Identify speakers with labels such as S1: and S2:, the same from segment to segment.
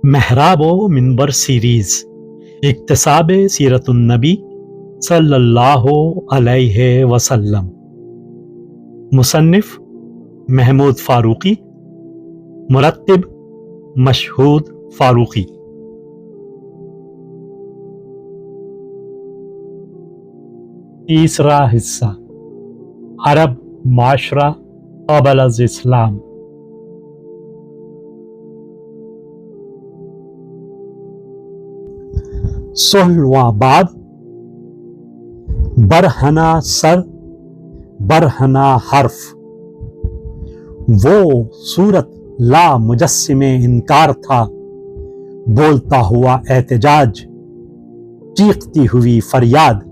S1: محراب و منبر سیریز اکتساب سیرت النبی صلی اللہ علیہ وسلم، مصنف محمود فاروقی، مرتب مشہود فاروقی۔ تیسرا حصہ، عرب معاشرہ قبل از اسلام۔ سولہواں باب، برہنہ سر برہنہ حرف۔ وہ صورت لا مجسم انکار تھا، بولتا ہوا احتجاج، چیختی ہوئی فریاد۔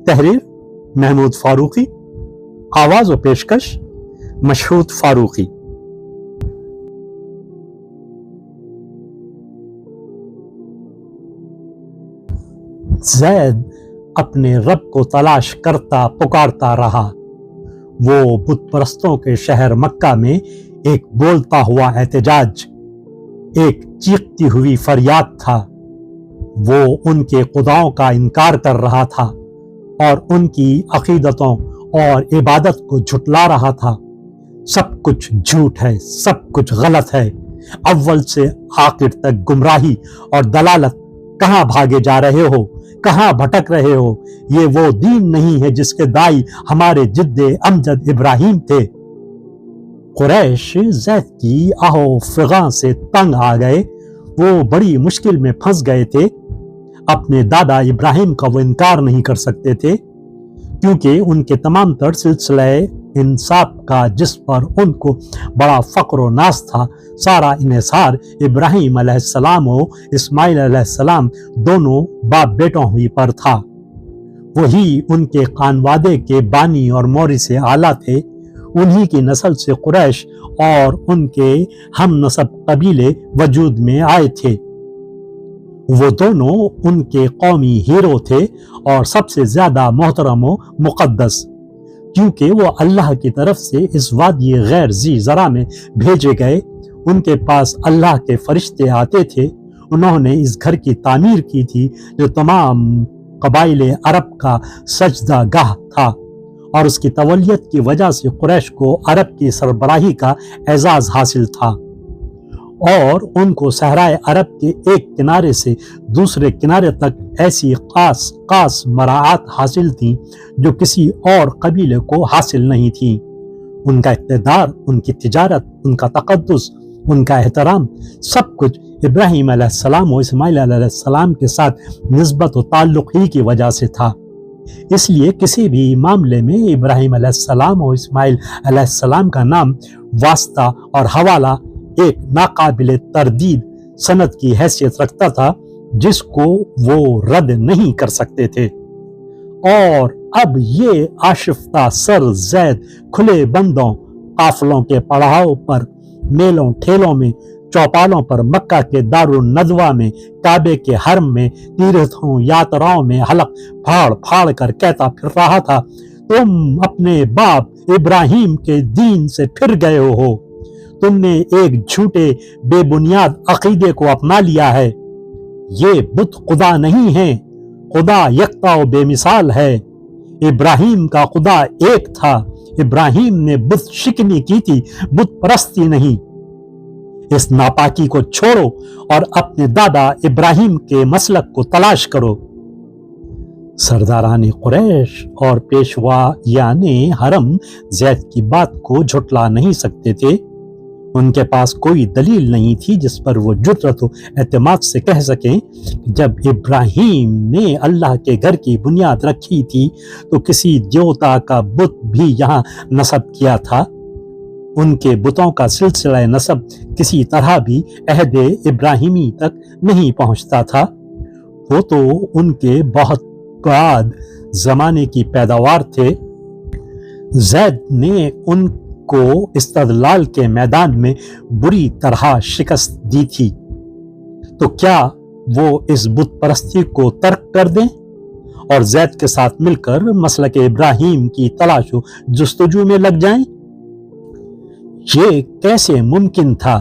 S1: تحریر محمود فاروقی، آواز و پیشکش مشہود فاروقی۔ زید اپنے رب کو تلاش کرتا پکارتا رہا۔ وہ بت پرستوں کے شہر مکہ میں ایک بولتا ہوا احتجاج، ایک چیختی ہوئی فریاد تھا۔ وہ ان کے خداؤں کا انکار کر رہا تھا اور ان کی عقیدتوں اور عبادت کو جھٹلا رہا تھا۔ سب کچھ جھوٹ ہے، سب کچھ غلط ہے، اول سے آخر تک گمراہی اور دلالت۔ کہاں بھاگے جا رہے ہو؟ کہاں بھٹک رہے ہو؟ یہ وہ دین نہیں ہے جس کے دائی ہمارے جد امجد ابراہیم تھے۔ قریش زید کی آہو فغاں سے تنگ آ گئے۔ وہ بڑی مشکل میں پھنس گئے تھے۔ اپنے دادا ابراہیم کا وہ انکار نہیں کر سکتے تھے، کیونکہ ان کے تمام تر سلسلہ انساب کا جس پر ان کو بڑا فخر و ناز تھا، سارا انحصار ابراہیم علیہ السلام و اسماعیل علیہ السلام دونوں باپ بیٹوں ہی پر تھا۔ وہی ان کے خانوادے کے بانی اور مورث اعلیٰ تھے۔ انہی کی نسل سے قریش اور ان کے ہم نسب قبیلے وجود میں آئے تھے۔ وہ دونوں ان کے قومی ہیرو تھے اور سب سے زیادہ محترم و مقدس، کیونکہ وہ اللہ کی طرف سے اس وادی غیر ذی زرع میں بھیجے گئے۔ ان کے پاس اللہ کے فرشتے آتے تھے۔ انہوں نے اس گھر کی تعمیر کی تھی جو تمام قبائل عرب کا سجدہ گاہ تھا، اور اس کی تولیت کی وجہ سے قریش کو عرب کی سربراہی کا اعزاز حاصل تھا، اور ان کو صحرائے عرب کے ایک کنارے سے دوسرے کنارے تک ایسی خاص مراعات حاصل تھیں جو کسی اور قبیلے کو حاصل نہیں تھیں۔ ان کا اقتدار، ان کی تجارت، ان کا تقدس، ان کا احترام، سب کچھ ابراہیم علیہ السلام و اسماعیل علیہ السلام کے ساتھ نسبت و تعلق ہی کی وجہ سے تھا۔ اس لیے کسی بھی معاملے میں ابراہیم علیہ السلام و اسماعیل علیہ السلام کا نام، واسطہ اور حوالہ ایک ناقابل تردید سند کی حیثیت رکھتا تھا جس کو وہ رد نہیں کر سکتے تھے۔ اور اب یہ آشفتہ سر زید کھلے بندوں، قافلوں کے پڑاؤ پر، میلوں ٹھیلوں میں، چوپالوں پر، مکہ کے دارالندوہ میں، کعبے کے حرم میں، تیرتھوں یاتراؤں میں حلق پھاڑ پھاڑ کر کہتا پھر رہا تھا، تم اپنے باپ ابراہیم کے دین سے پھر گئے ہو۔ تم نے ایک جھوٹے بے بنیاد عقیدے کو اپنا لیا ہے۔ یہ بت خدا نہیں ہے، خدا یکتا و بے مثال ہے۔ ابراہیم کا خدا ایک تھا۔ ابراہیم نے بت شکنی کی تھی، بت پرستی نہیں۔ اس ناپاکی کو چھوڑو اور اپنے دادا ابراہیم کے مسلک کو تلاش کرو۔ سرداران قریش اور پیشوایان حرم زید کی بات کو جھٹلا نہیں سکتے تھے۔ ان کے پاس کوئی دلیل نہیں تھی جس پر وہ جرأت و اعتماد سے کہہ سکیں کہ جب ابراہیم نے اللہ کے گھر کی بنیاد رکھی تھی تو کسی دیوتا کا بت بھی یہاں نصب کیا تھا۔ ان کے بتوں کا سلسلہ نسب کسی طرح بھی عہد ابراہیمی تک نہیں پہنچتا تھا۔ وہ تو ان کے بہت بعد زمانے کی پیداوار تھے۔ زید نے ان کو استدلال کے میدان میں بری طرح شکست دی تھی، تو کیا وہ اس بت پرستی کو ترک کر دیں اور زید کے ساتھ مل کر مسلک ابراہیم کی تلاش و جستجو میں لگ جائیں؟ یہ کیسے ممکن تھا؟